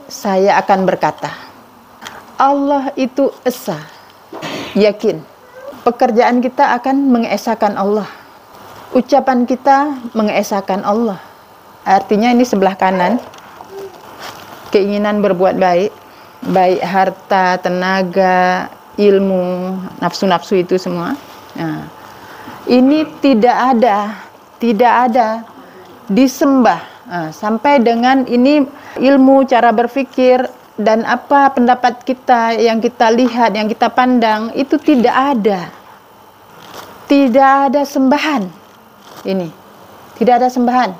saya akan berkata, Allah itu esa, yakin. Pekerjaan kita akan mengesahkan Allah. Ucapan kita mengesahkan Allah. Artinya ini sebelah kanan, keinginan berbuat baik, baik harta, tenaga, ilmu, nafsu-nafsu itu semua. Nah, ini tidak ada disembah. Nah, sampai dengan ini ilmu, cara berpikir, dan apa pendapat kita yang kita lihat, yang kita pandang, itu tidak ada. Tidak ada sembahan. Ini, tidak ada sembahan.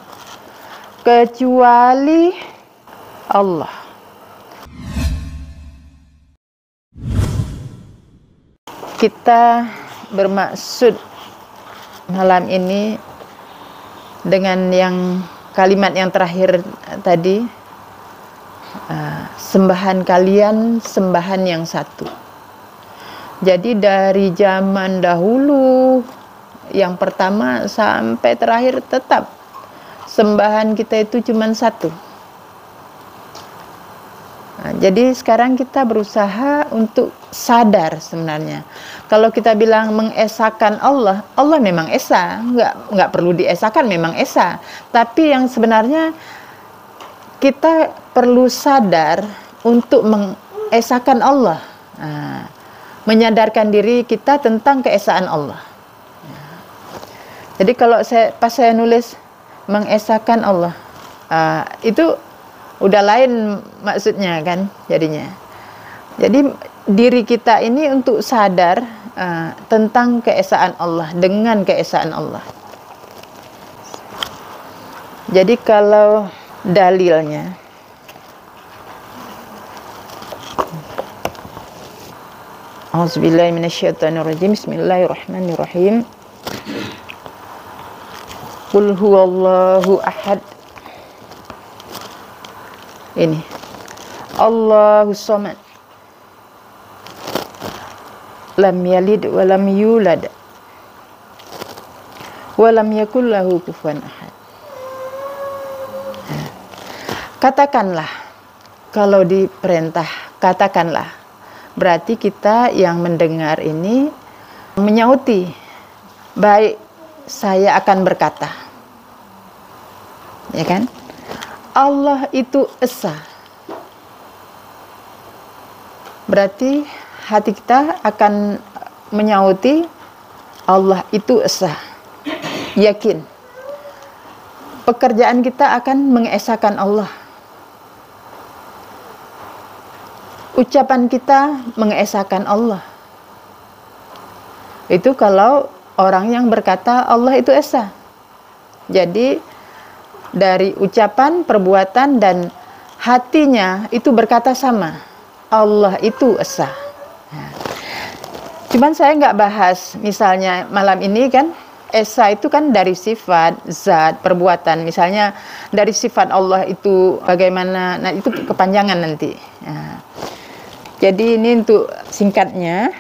Kecuali Allah. Kita bermaksud malam ini dengan yang kalimat yang terakhir tadi, sembahan kalian sembahan yang satu. Jadi dari zaman dahulu yang pertama sampai terakhir tetap sembahan kita itu cuma satu. Nah, jadi sekarang kita berusaha untuk sadar sebenarnya. Kalau kita bilang mengesahkan Allah, Allah memang esa, nggak perlu diesakan, memang esa. Tapi yang sebenarnya kita perlu sadar untuk mengesahkan Allah, menyadarkan diri kita tentang keesaan Allah. Jadi kalau pas saya nulis mengesahkan Allah, itu udah lain maksudnya kan jadinya. Jadi diri kita ini untuk sadar tentang keesaan Allah, dengan keesaan Allah. Jadi kalau dalilnya, A'udzubillahi minasyaitonirrajim. Bismillahirrahmanirrahim. Qul huwallahu ahad. Ini Allahus samad, lam yalid wa lam yulad wa lam yakul lahu kufuwan ahad. Katakanlah, kalau diperintah katakanlah, berarti kita yang mendengar ini menyauti, baik saya akan berkata, ya kan? Allah itu esa. Berarti hati kita akan menyauti Allah itu esa, yakin. Pekerjaan kita akan mengesahkan Allah. Ucapan kita mengesahkan Allah. Itu kalau orang yang berkata Allah itu esa. Jadi dari ucapan, perbuatan, dan hatinya itu berkata sama, Allah itu esa. Cuman saya nggak bahas, misalnya malam ini kan, esa itu kan dari sifat, zat, perbuatan. Misalnya dari sifat Allah itu bagaimana, nah itu kepanjangan nanti. Jadi ini untuk singkatnya,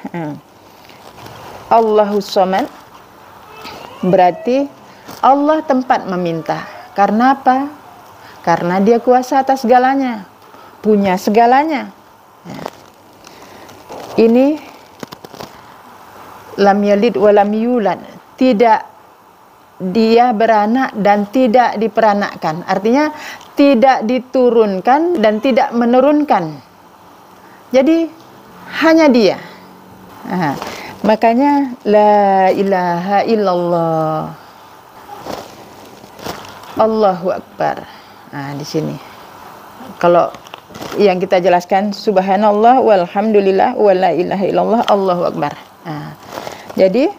Allahus samad berarti Allah tempat meminta. Karena apa? Karena dia kuasa atas segalanya, punya segalanya. Ini lam yalid wa lam yulad, tidak dia beranak dan tidak diperanakkan. Artinya tidak diturunkan dan tidak menurunkan. Jadi hanya dia. Makanya la ilaha illallah, Allahu Akbar. Nah, di sini. Kalau yang kita jelaskan subhanallah walhamdulillah wa la ilaha illallah Allahu Akbar. Nah, jadi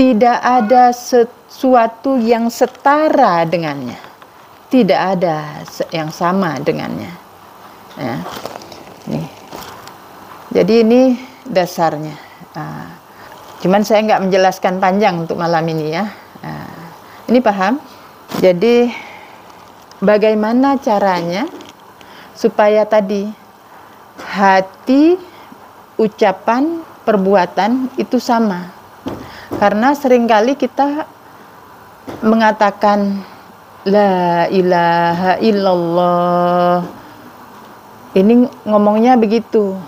tidak ada sesuatu yang setara dengannya. Tidak ada yang sama dengannya. Ya. Nih. Jadi ini dasarnya. Cuman saya nggak menjelaskan panjang untuk malam ini ya. Ini paham? Jadi bagaimana caranya supaya tadi hati, ucapan, perbuatan itu sama. Karena seringkali kita mengatakan la ilaha illallah, Ini ngomongnya begitu,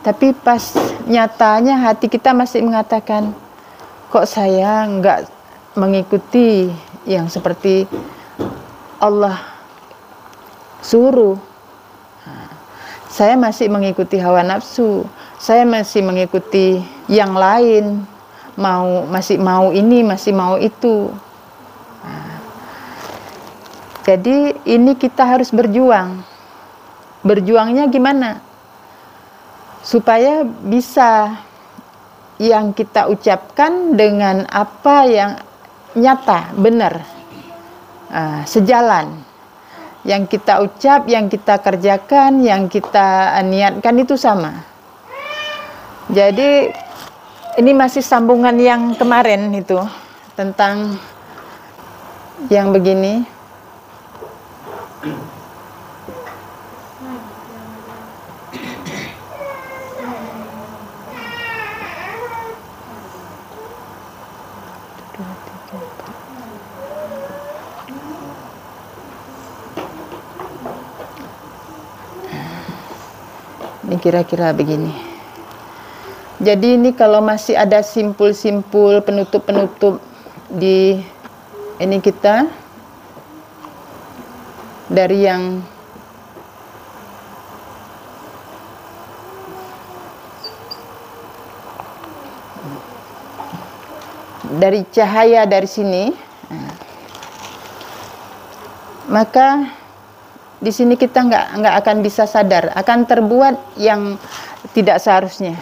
tapi pas nyatanya hati kita masih mengatakan, kok saya nggak mengikuti yang seperti Allah suruh. Saya masih mengikuti hawa nafsu, saya masih mengikuti yang lain, masih mau ini, masih mau itu. Jadi ini kita harus berjuang. Berjuangnya gimana? Supaya bisa yang kita ucapkan dengan apa yang nyata, benar, sejalan. Yang kita ucap, yang kita kerjakan, yang kita niatkan itu sama. Jadi ini masih sambungan yang kemarin itu, tentang yang begini. Ini kira-kira begini. Jadi ini kalau masih ada simpul-simpul, penutup-penutup di ini kita, dari yang dari cahaya dari sini, maka di sini kita nggak akan bisa sadar, akan terbuat yang tidak seharusnya.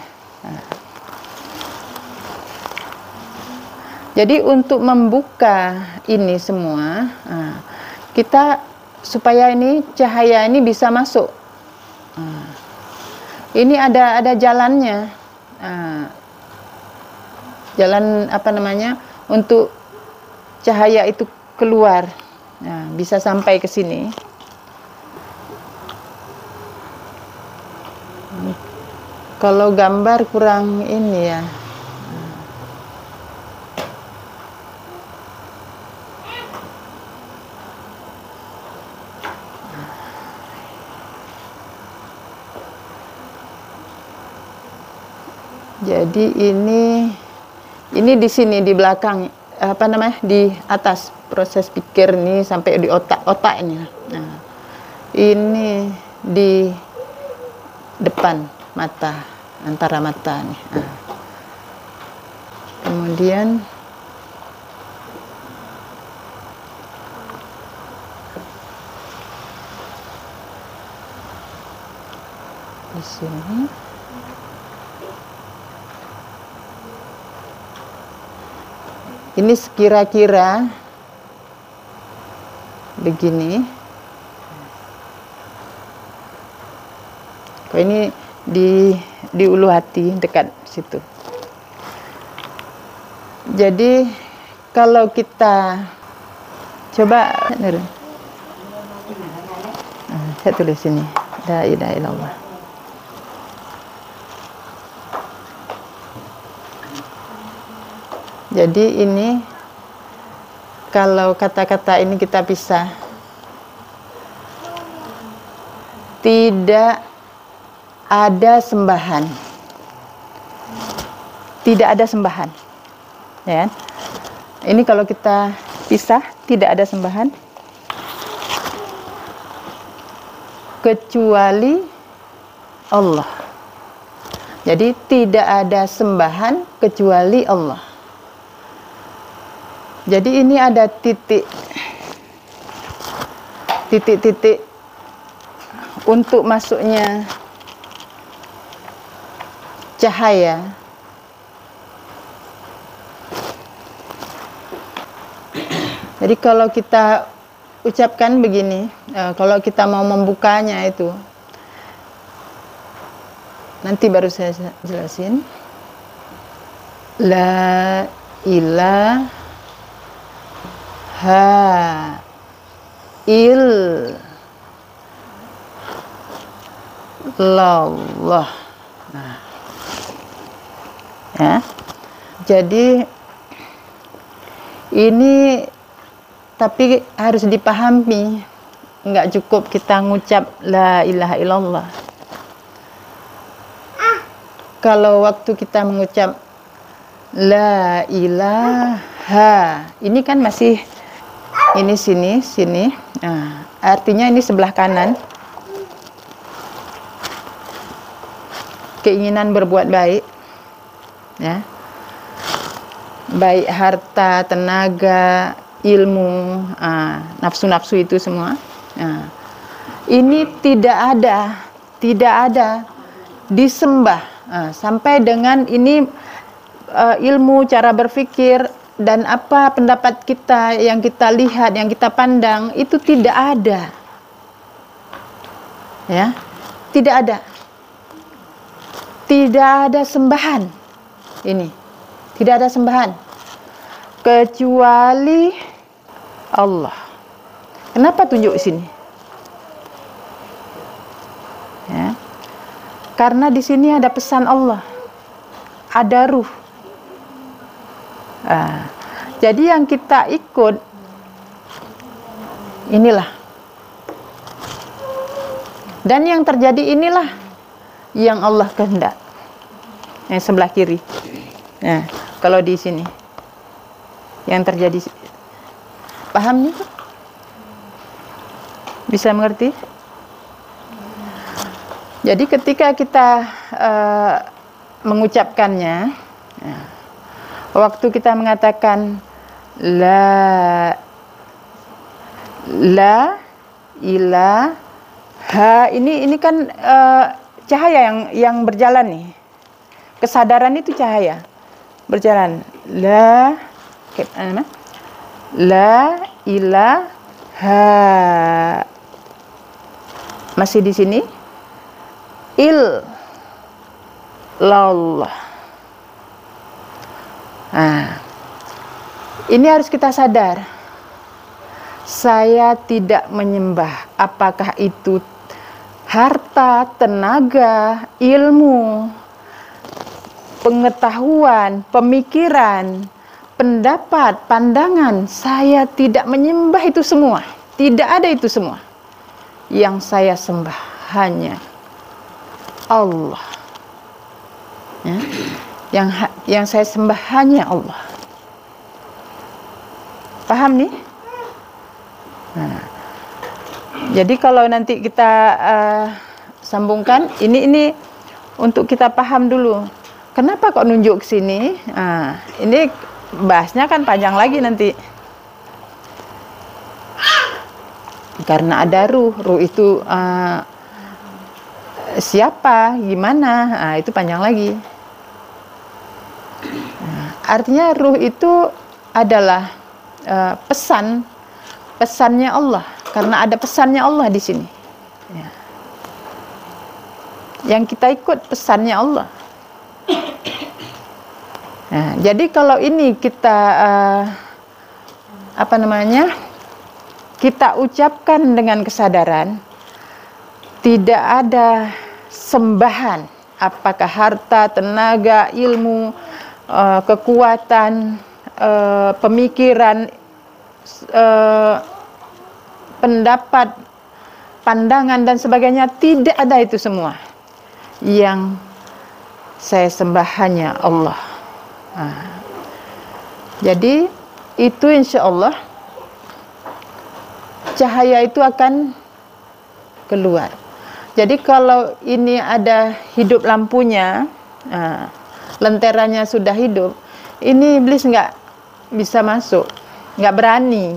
Jadi untuk membuka ini semua, kita supaya ini cahaya ini bisa masuk. Ini ada jalannya, jalan apa namanya untuk cahaya itu keluar, bisa sampai ke sini. Kalau gambar kurang ini ya. Jadi ini di sini di belakang, apa namanya, di atas proses pikir ini sampai di otaknya. Nah, ini di depan mata, antara mata nih. Kemudian di sini ini sekira-kira begini. Kok ini di ulu hati dekat situ. Jadi kalau kita coba, saya tulis sini, la ilaha illallah. Jadi ini kalau kata-kata ini kita pisah, tidak ada sembahan, tidak ada sembahan, ya. Ini kalau kita pisah, tidak ada sembahan kecuali Allah. Jadi tidak ada sembahan kecuali Allah. Jadi ini ada titik-titik untuk masuknya cahaya. Jadi kalau kita ucapkan begini, kalau kita mau membukanya itu, nanti baru saya jelasin. La ilaha illallah. Nah, ya. Jadi ini tapi harus dipahami nggak cukup kita ngucap la ilaha illallah. Kalau waktu kita mengucap la ilaha, ini kan masih ini sini. Nah, artinya ini sebelah kanan. Keinginan berbuat baik, ya, baik harta, tenaga, ilmu, nafsu-nafsu itu semua. Ini tidak ada disembah, sampai dengan ini ilmu, cara berpikir dan apa pendapat kita yang kita lihat, yang kita pandang itu tidak ada, ya, tidak ada sembahan. Ini tidak ada sembahan kecuali Allah. Kenapa tunjuk sini? Ya. Karena di sini ada pesan Allah, ada ruh. Jadi yang kita ikut inilah, dan yang terjadi inilah yang Allah kehendak. Yang sebelah kiri. Nah, kalau di sini yang terjadi, paham nih? Bisa mengerti? Jadi ketika kita mengucapkannya, waktu kita mengatakan la ilaha, ini kan cahaya yang berjalan nih. Kesadaran itu cahaya berjalan. La ilaha, masih di sini. Illallah. Ini harus kita sadar. Saya tidak menyembah apakah itu harta, tenaga, ilmu, pengetahuan, pemikiran, pendapat, pandangan. Saya tidak menyembah itu semua. Tidak ada itu semua. Yang saya sembah hanya Allah. Ya? Yang saya sembah hanya Allah. Paham nih? Jadi kalau nanti kita sambungkan, ini untuk kita paham dulu. Kenapa kok nunjuk ke sini? Ini bahasnya kan panjang lagi nanti. Karena ada ruh itu siapa, gimana? Itu panjang lagi. Artinya ruh itu adalah pesannya Allah, karena ada pesannya Allah di sini. Ya. Yang kita ikut pesannya Allah. Nah, jadi kalau ini kita kita ucapkan dengan kesadaran, tidak ada sembahan, apakah harta, tenaga, ilmu, kekuatan, pemikiran, pendapat, pandangan dan sebagainya, tidak ada itu semua. Yang saya sembah hanya Allah. Jadi itu insya Allah cahaya itu akan keluar. Jadi kalau ini ada hidup lampunya, lenteranya sudah hidup, ini iblis nggak bisa masuk, nggak berani,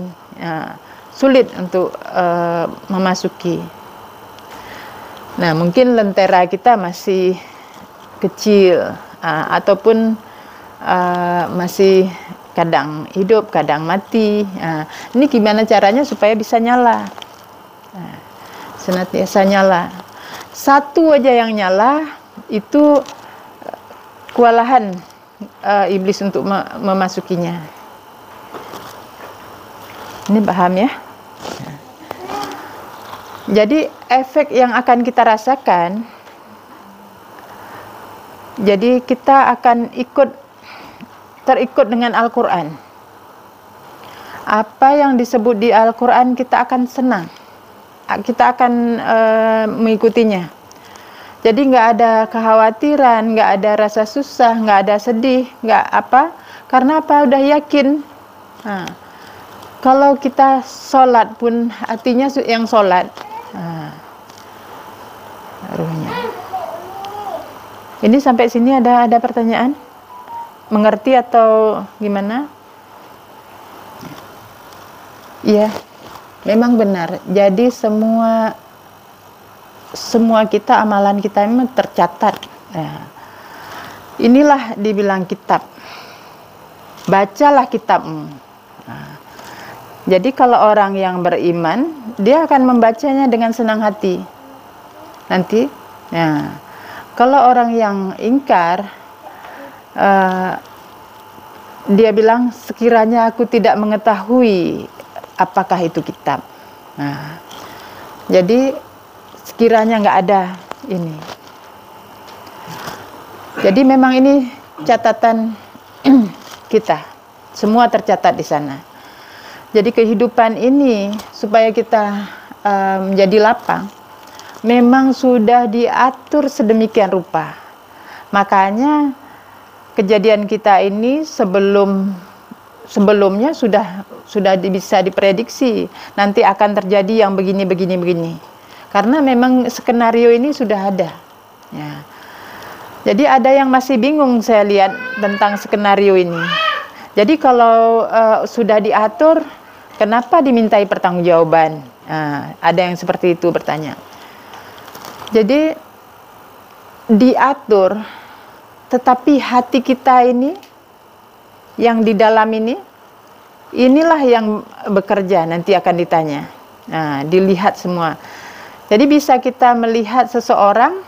sulit untuk memasuki. Nah, mungkin lentera kita masih kecil, ataupun masih kadang hidup, kadang mati. Ini gimana caranya supaya bisa nyala? Senantiasa nyala. Satu aja yang nyala, itu kewalahan iblis untuk memasukinya. Ini paham ya? Jadi efek yang akan kita rasakan, jadi kita akan terikut dengan Al-Quran. Apa yang disebut di Al-Quran kita akan senang. kita akan mengikutinya. Jadi nggak ada kekhawatiran, nggak ada rasa susah, nggak ada sedih, nggak apa. Karena apa? Udah yakin. Nah, kalau kita sholat pun hatinya yang sholat. Nah, ruhnya. Ini sampai sini ada pertanyaan? Mengerti atau gimana? Iya, memang benar. Jadi semua kita, amalan kita memang tercatat. Nah, inilah dibilang kitab. Bacalah kitabmu. Nah, jadi kalau orang yang beriman, dia akan membacanya dengan senang hati. Nanti, nah, kalau orang yang ingkar, dia bilang sekiranya aku tidak mengetahui apakah itu kitab. Nah, jadi sekiranya nggak ada ini. Jadi memang ini catatan kita, semua tercatat di sana. Jadi kehidupan ini supaya kita menjadi lapang, memang sudah diatur sedemikian rupa. Makanya kejadian kita ini sebelumnya sudah bisa diprediksi nanti akan terjadi yang begini. Karena memang skenario ini sudah ada. Ya. Jadi ada yang masih bingung saya lihat tentang skenario ini. Jadi kalau sudah diatur, kenapa dimintai pertanggungjawaban? Nah, ada yang seperti itu bertanya. Jadi diatur, tetapi hati kita ini, yang di dalam ini, inilah yang bekerja, nanti akan ditanya. Nah, dilihat semua. Jadi bisa kita melihat seseorang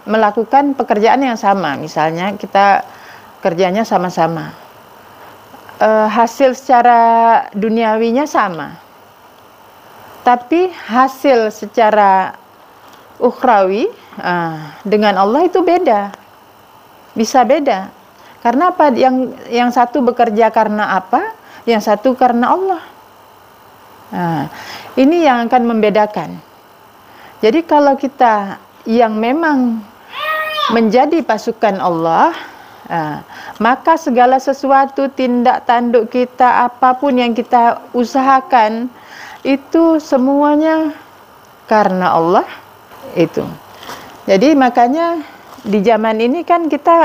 melakukan pekerjaan yang sama. Misalnya kita kerjanya sama-sama. Hasil secara duniawinya sama. Tapi hasil secara ukhrawi dengan Allah itu beda. Bisa beda. Karena apa? Yang satu bekerja karena apa? Yang satu karena Allah. Nah, ini yang akan membedakan. Jadi kalau kita yang memang menjadi pasukan Allah, maka segala sesuatu, tindak tanduk kita, apapun yang kita usahakan, itu semuanya karena Allah itu. Jadi makanya di zaman ini kan kita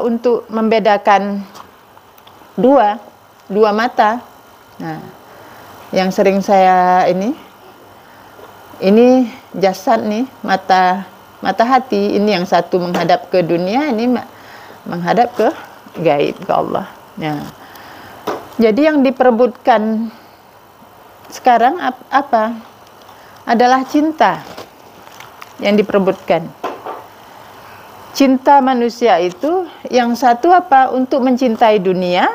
untuk membedakan dua mata. Nah, yang sering saya ini jasad nih, mata hati, ini yang satu menghadap ke dunia, ini menghadap ke gaib, ke Allah. Ya. Jadi yang diperebutkan sekarang apa? Adalah cinta yang diperebutkan. Cinta manusia itu yang satu apa? Untuk mencintai dunia,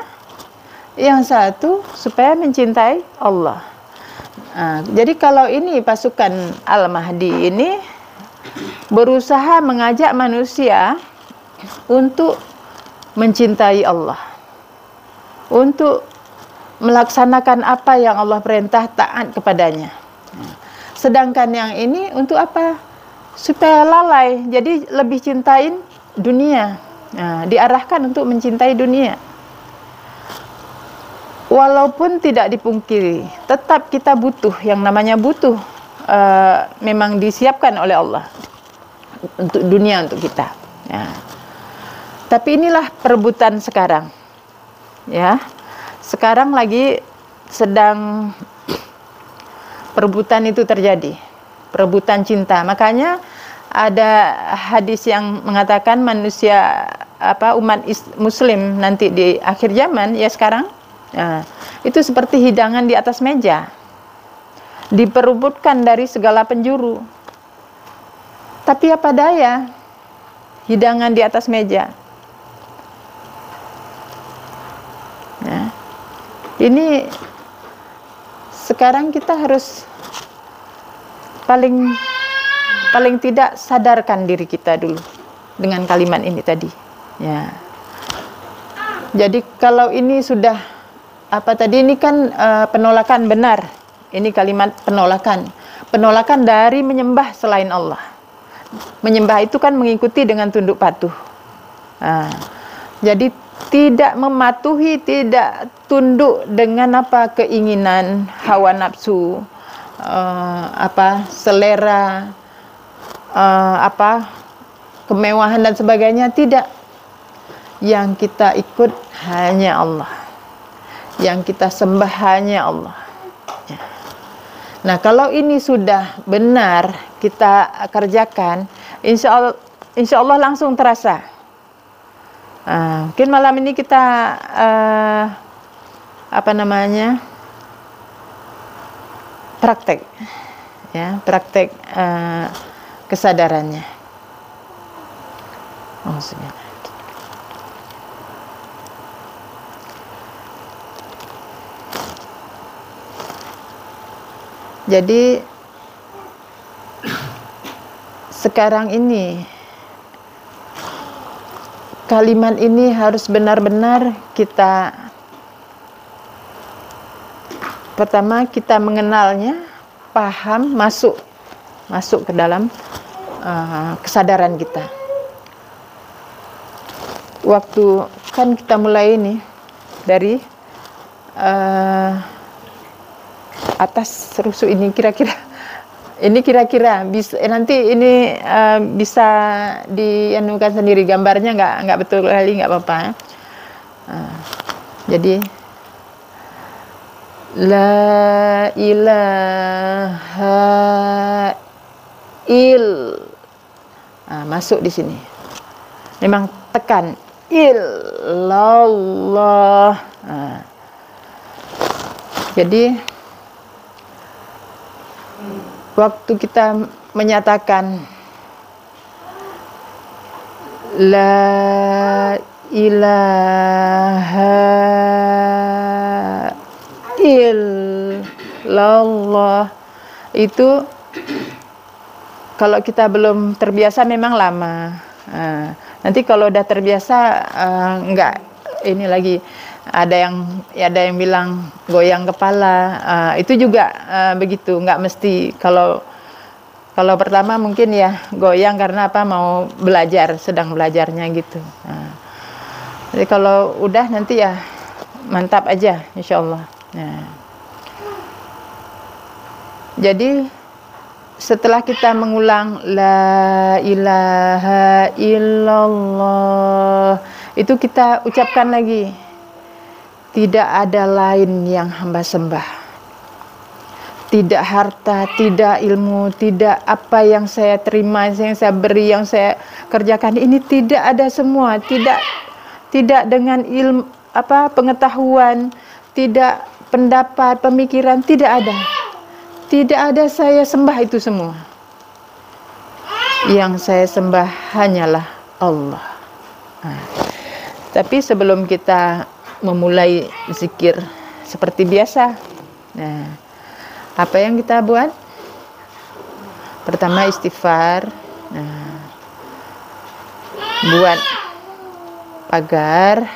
yang satu supaya mencintai Allah. Nah, jadi kalau ini pasukan Al-Mahdi ini berusaha mengajak manusia untuk mencintai Allah, untuk melaksanakan apa yang Allah perintah, taat kepadanya. Sedangkan yang ini untuk apa? Supaya lalai, jadi lebih cintain dunia. Nah, diarahkan untuk mencintai dunia. Walaupun tidak dipungkiri, tetap kita butuh, yang namanya butuh, memang disiapkan oleh Allah untuk dunia, untuk kita. Ya. Tapi inilah perebutan sekarang. Ya, sekarang lagi sedang perebutan itu terjadi, perebutan cinta. Makanya ada hadis yang mengatakan manusia umat Muslim nanti di akhir zaman, ya sekarang. Nah, itu seperti hidangan di atas meja, diperebutkan dari segala penjuru. Tapi apa daya, hidangan di atas meja. Nah, ini sekarang kita harus paling tidak sadarkan diri kita dulu dengan kalimat ini tadi. Ya. Jadi kalau ini sudah ini kan penolakan benar. Ini kalimat penolakan. penolakan dari menyembah selain Allah. Menyembah itu kan mengikuti dengan tunduk patuh. Jadi tidak mematuhi, tidak tunduk dengan apa keinginan, hawa nafsu, selera, kemewahan dan sebagainya, tidak. Yang kita ikut hanya Allah, yang kita sembah hanya Allah. Nah, kalau ini sudah benar kita kerjakan, insya Allah langsung terasa. Mungkin malam ini kita praktek, ya, praktek kesadarannya. Jadi sekarang ini kalimat ini harus benar-benar kita, pertama kita mengenalnya, paham, masuk ke dalam kesadaran kita. Waktu kan kita mulai ini dari atas rusuk ini, kira-kira bisa nanti ini bisa dianukan sendiri gambarnya, nggak betul kali, nggak apa-apa. Jadi la ilaha masuk di sini. Memang tekan illallah. Jadi waktu kita menyatakan la ilaha illallah, itu kalau kita belum terbiasa memang lama. Nanti kalau udah terbiasa enggak, ini lagi ada yang bilang goyang kepala, itu juga begitu, nggak mesti. Kalau pertama mungkin ya goyang karena apa, mau belajar, sedang belajarnya gitu. Jadi kalau udah nanti ya mantap aja, insya Allah. Jadi setelah kita mengulang la ilaha illallah, itu kita ucapkan lagi, tidak ada lain yang hamba sembah, tidak harta, tidak ilmu, tidak apa yang saya terima, yang saya beri, yang saya kerjakan ini, tidak ada semua, tidak dengan ilmu, pengetahuan, tidak pendapat, pemikiran, tidak ada saya sembah itu semua. Yang saya sembah hanyalah Allah. Tapi sebelum kita memulai zikir seperti biasa, apa yang kita buat? Pertama istighfar, buat pagar,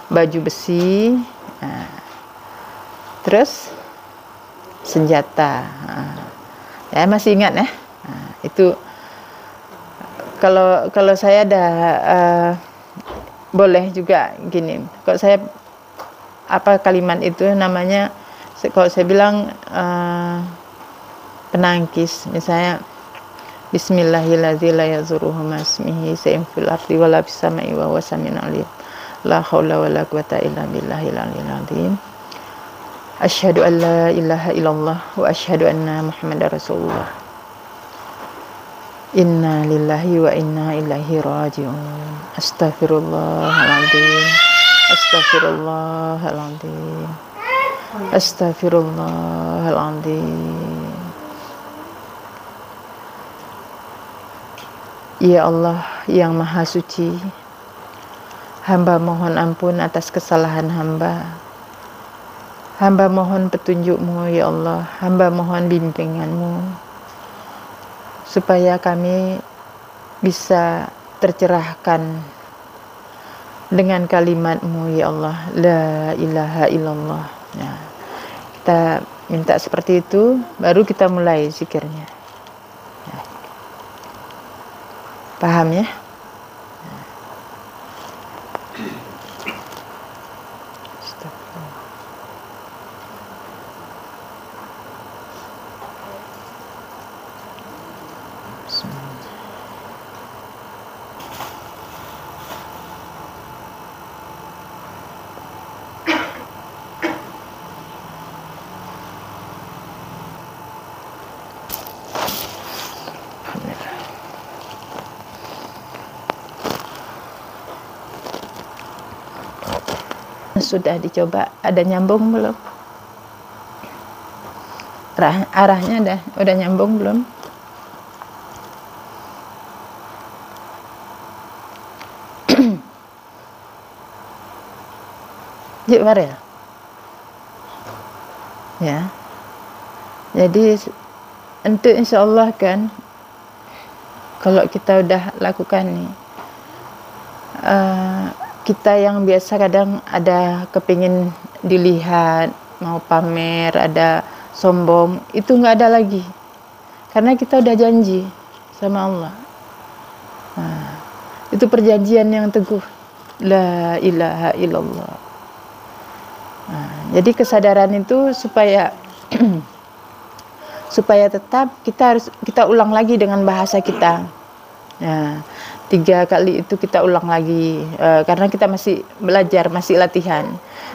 baju besi, terus senjata. Ya, masih ingat ya? Itu kalau saya ada boleh juga gini, kalau saya kalimat itu namanya, kalau saya bilang penangkis, misalnya bismillahirrahmanirrahim la yazuruhu masmihi sayyin fil ardi wala fis samai wa huwa samiun alim, la haula wala quwata illa billahil aliyil azim, asyhadu an la ilaha illallah wa asyhadu anna muhammadar rasulullah, inna lillahi wa inna ilaihi raji'un, astaghfirullahaladzim, astaghfirullahaladzim, astaghfirullahaladzim. Ya Allah yang maha suci, hamba mohon ampun atas kesalahan hamba. Hamba mohon petunjuk-Mu ya Allah, hamba mohon bimbingan-Mu supaya kami bisa tercerahkan dengan kalimat-Mu ya Allah, la ilaha illallah. Kita Minta seperti itu, baru kita mulai zikirnya. Paham ya? Sudah dicoba, ada nyambung belum? Arahnya udah nyambung belum? Yuk, Farel. Ya. Jadi untuk insya Allah kan, kalau kita udah lakukan nih, kita yang biasa kadang ada kepingin dilihat, mau pamer, ada sombong, itu nggak ada lagi, karena kita udah janji sama Allah. Itu perjanjian yang teguh, la ilaha illallah. Jadi kesadaran itu supaya supaya tetap kita ulang lagi dengan bahasa kita. 3 kali itu kita ulang lagi, karena kita masih belajar, masih latihan.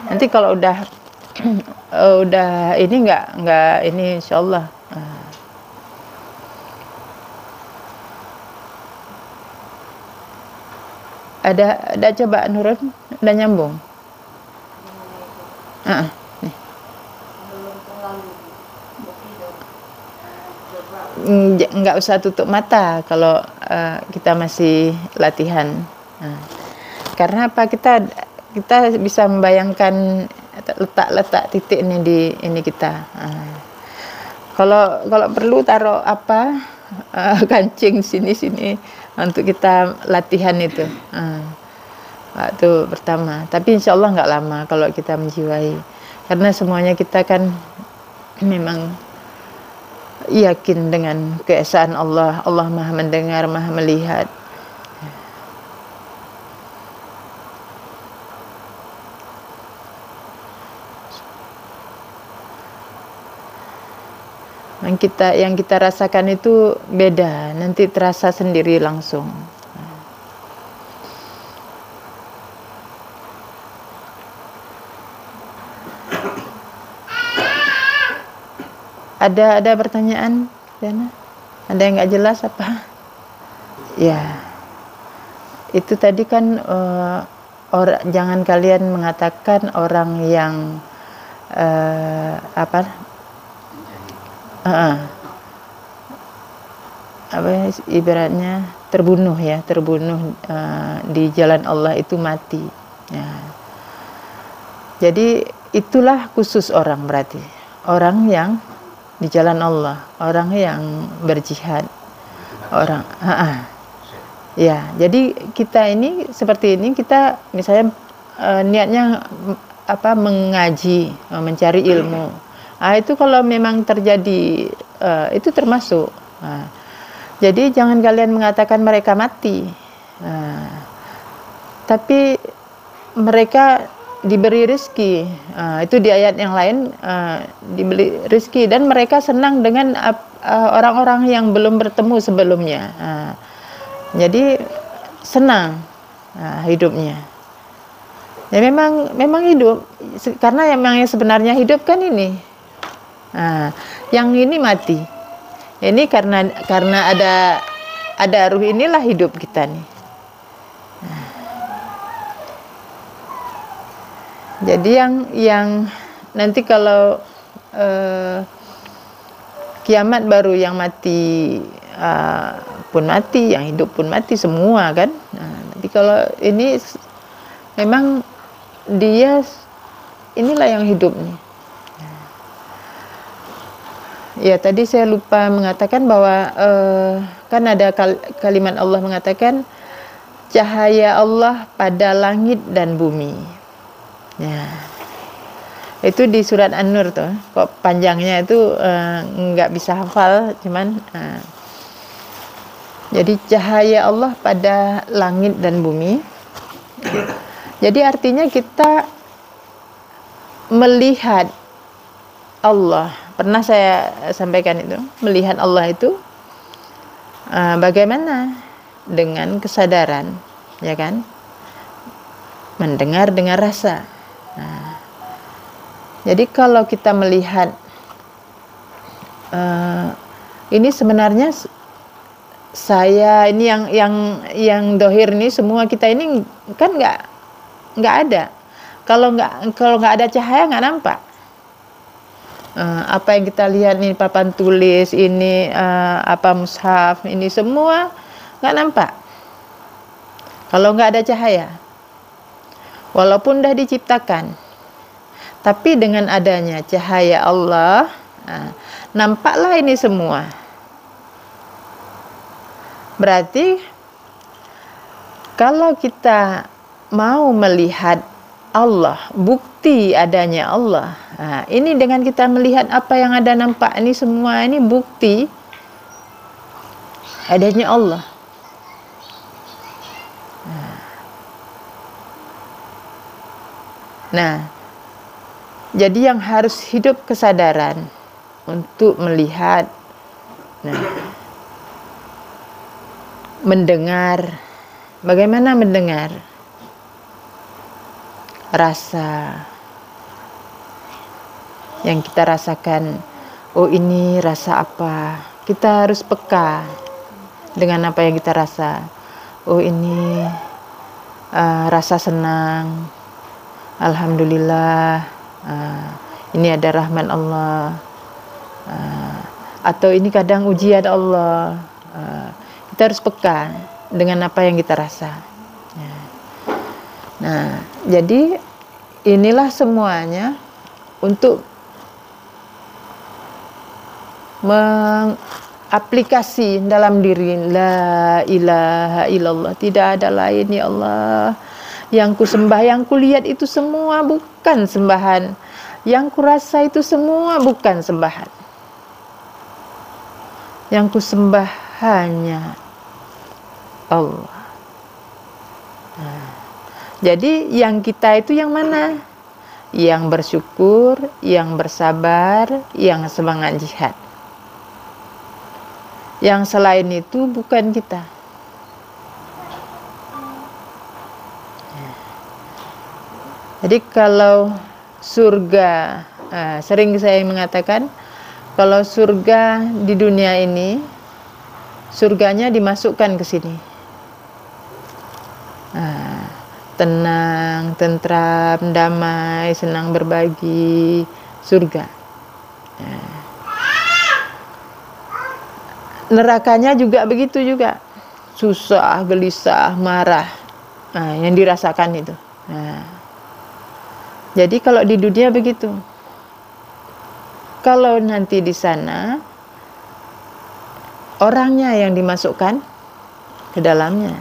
Nanti kalau udah udah ini nggak ini insyaallah. Ada coba Nurun, udah nyambung. Nih. Nggak usah tutup mata kalau kita masih latihan. Karena apa, kita bisa membayangkan letak titik ini di ini kita. Kalau perlu taruh kancing sini untuk kita latihan itu. Waktu pertama, tapi insya Allah nggak lama kalau kita menjiwai, karena semuanya kita kan memang yakin dengan keesaan Allah. Allah Maha mendengar, Maha melihat. Yang kita rasakan itu beda, nanti terasa sendiri langsung. Ada pertanyaan, Diana? Ada yang nggak jelas apa? Ya, itu tadi kan jangan kalian mengatakan orang yang ibaratnya terbunuh di jalan Allah itu mati. Ya. Jadi itulah khusus orang, berarti orang yang di jalan Allah, orang yang berjihad, orang. Ya, jadi kita ini seperti ini, kita misalnya niatnya mengaji, mencari ilmu. Itu kalau memang terjadi itu termasuk. Jadi jangan kalian mengatakan mereka mati, tapi mereka diberi rezeki. Itu di ayat yang lain, diberi rezeki, dan mereka senang dengan orang-orang yang belum bertemu sebelumnya. Jadi senang hidupnya. Ya memang hidup, karena memang yang sebenarnya hidup kan ini. Yang ini mati. Ini karena ada ruh, inilah hidup kita nih. Jadi yang nanti kalau kiamat baru yang mati pun mati, yang hidup pun mati, semua kan. Tapi kalau ini memang dia inilah yang hidup nih. Ya, tadi saya lupa mengatakan bahwa kan ada kalimat Allah mengatakan cahaya Allah pada langit dan bumi. Ya, Itu di surat An-Nur tuh. Kok panjangnya itu nggak bisa hafal, cuman jadi cahaya Allah pada langit dan bumi. Jadi artinya kita melihat Allah. Pernah saya sampaikan itu, melihat Allah itu bagaimana dengan kesadaran, ya kan? Mendengar dengan rasa. Jadi kalau kita melihat ini sebenarnya saya ini yang dohir ini, semua kita ini kan nggak ada. Kalau nggak ada cahaya nggak nampak. Apa yang kita lihat nih, papan tulis ini, mushaf ini, semua nggak nampak kalau nggak ada cahaya. Walaupun dah diciptakan, tapi dengan adanya cahaya Allah, nampaklah ini semua. Berarti kalau kita mau melihat Allah, bukti adanya Allah, ini dengan kita melihat apa yang ada nampak ini semua, ini bukti adanya Allah. Nah, jadi yang harus hidup kesadaran untuk melihat, mendengar. Bagaimana mendengar? Rasa yang kita rasakan. Oh, ini rasa apa? Kita harus peka dengan apa yang kita rasa. Oh, ini rasa senang. Alhamdulillah, ini ada rahmat Allah. Atau ini kadang ujian Allah. Kita harus peka dengan apa yang kita rasa. Nah, jadi inilah semuanya untuk mengaplikasi dalam diri, la ilaha illallah, tidak ada lain ya Allah yang ku sembah. Yang ku lihat itu semua bukan sembahan, yang ku rasa itu semua bukan sembahan. Yang ku sembah hanya Allah. Jadi yang kita itu yang mana? Yang bersyukur, yang bersabar, yang semangat jihad. Yang selain itu bukan kita. Jadi kalau surga, sering saya mengatakan, kalau surga di dunia ini, surganya dimasukkan ke sini. Tenang, tentram, damai, senang berbagi, surga. Nerakanya juga begitu juga, susah, gelisah, marah, yang dirasakan itu. Jadi kalau di dunia begitu, kalau nanti di sana orangnya yang dimasukkan ke dalamnya,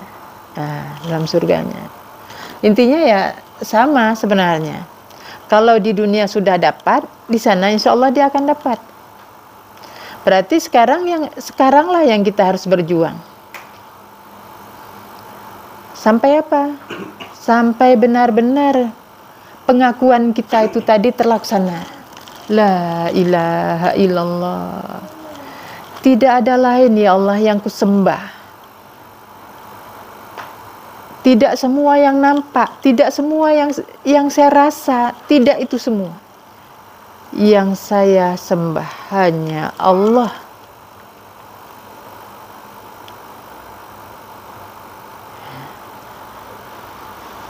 dalam surganya. Intinya ya sama sebenarnya. Kalau di dunia sudah dapat, di sana insya Allah dia akan dapat. Berarti sekaranglah yang kita harus berjuang. Sampai apa? Sampai benar-benar pengakuan kita itu tadi terlaksana. La ilaha illallah. Tidak ada lain ya Allah yang kusembah. Tidak semua yang nampak, tidak semua yang saya rasa, tidak itu semua. Yang saya sembah hanya Allah.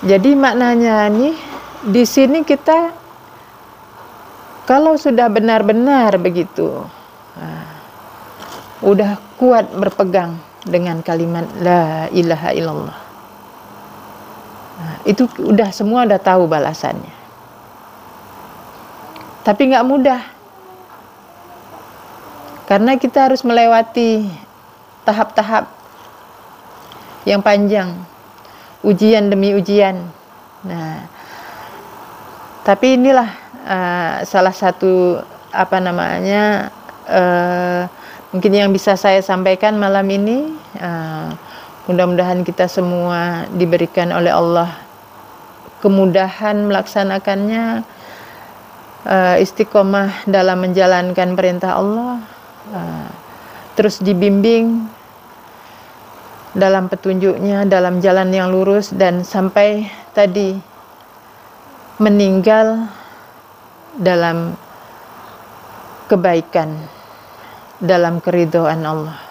Jadi maknanya nih, di sini kita kalau sudah benar-benar begitu, udah kuat berpegang dengan kalimat la ilaha illallah. Itu semua udah tahu balasannya. Tapi nggak mudah, karena kita harus melewati tahap-tahap yang panjang, ujian demi ujian. Nah, tapi inilah salah satu mungkin yang bisa saya sampaikan malam ini. Mudah-mudahan kita semua diberikan oleh Allah kemudahan melaksanakannya, istiqomah dalam menjalankan perintah Allah, terus dibimbing dalam petunjuknya, dalam jalan yang lurus, dan sampai tadi meninggal dalam kebaikan, dalam keridhaan Allah.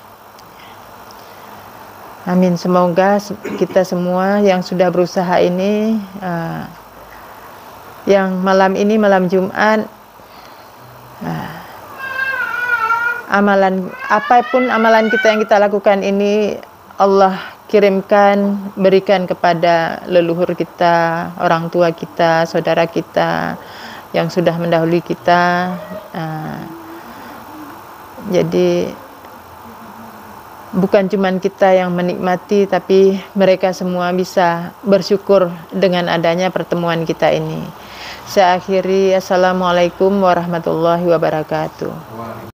Amin. Semoga kita semua yang sudah berusaha ini, yang malam ini malam Jumat, apapun amalan kita yang kita lakukan ini, Allah kirimkan, berikan kepada leluhur kita, orang tua kita, saudara kita yang sudah mendahului kita. Jadi bukan cuma kita yang menikmati, tapi mereka semua bisa bersyukur dengan adanya pertemuan kita ini. Saya akhiri, assalamualaikum warahmatullahi wabarakatuh.